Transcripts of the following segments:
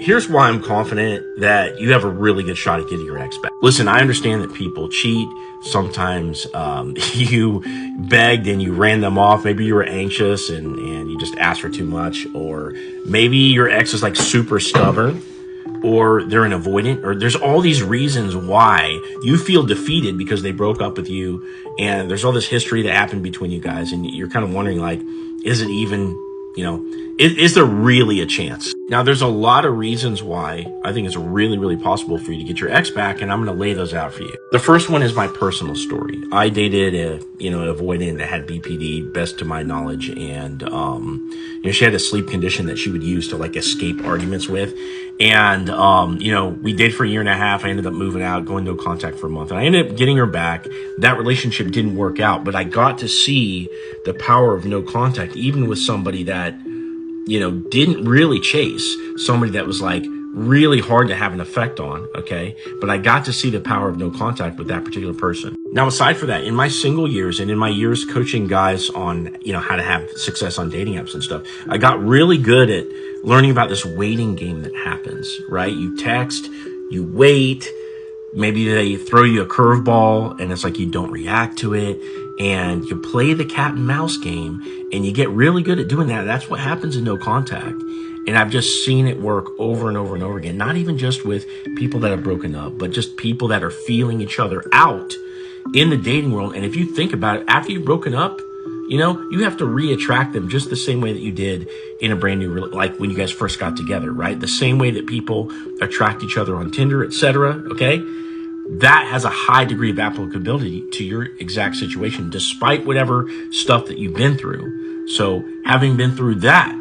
Here's why I'm confident that you have a really good shot at getting your ex back. Listen, I understand that people cheat. Sometimes you begged and you ran them off. Maybe you were anxious and you just asked for too much. Or maybe your ex is like super stubborn, or they're an avoidant, or there's all these reasons why you feel defeated because they broke up with you. And there's all this history that happened between you guys. And you're kind of wondering, like, is it even, is there really a chance? Now, there's a lot of reasons why I think it's really, really possible for you to get your ex back, and I'm going to lay those out for you. The first one is my personal story. I dated an avoidant that had BPD, best to my knowledge, and she had a sleep condition that she would use to like escape arguments with. And we dated for a year and a half. I ended up moving out, going no contact for a month, and I ended up getting her back. That relationship didn't work out, but I got to see the power of no contact, even with somebody that didn't really chase, somebody that was like really hard to have an effect on. Okay. But I got to see the power of no contact with that particular person. Now, aside from that, in my single years and in my years coaching guys on, how to have success on dating apps and stuff, I got really good at learning about this waiting game that happens, right? You text, you wait, maybe they throw you a curveball and it's like you don't react to it, and you play the cat and mouse game and you get really good at doing that. That's what happens in no contact. And I've just seen it work over and over and over again, not even just with people that have broken up, but just people that are feeling each other out in the dating world. And if you think about it, after you've broken up, you have to re-attract them just the same way that you did in a brand new, like when you guys first got together, right? The same way that people attract each other on Tinder, etc. Okay. That has a high degree of applicability to your exact situation, despite whatever stuff that you've been through. So having been through that,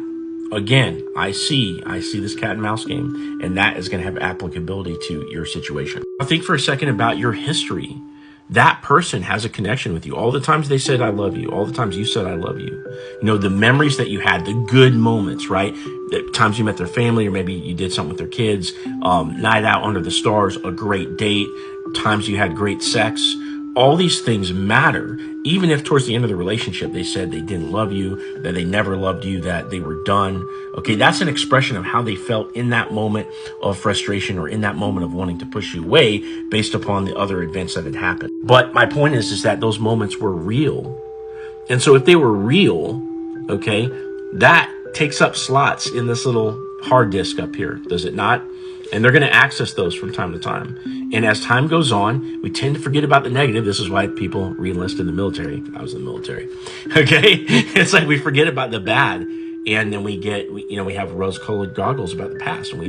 again, I see this cat and mouse game, and that is going to have applicability to your situation. I think for a second about your history. That person has a connection with you. All the times they said, I love you. All the times you said, I love you. The memories that you had, the good moments, right? The times you met their family, or maybe you did something with their kids, night out under the stars, a great date, times you had great sex. All these things matter, even if towards the end of the relationship, they said they didn't love you, that they never loved you, that they were done. Okay, that's an expression of how they felt in that moment of frustration or in that moment of wanting to push you away based upon the other events that had happened. But my point is that those moments were real. And so if they were real, okay, that takes up slots in this little hard disk up here, does it not? And they're going to access those from time to time. And as time goes on, we tend to forget about the negative. This is why people re-enlist in the military. I was in the military. Okay. It's like we forget about the bad. And then we have rose-colored goggles about the past. And we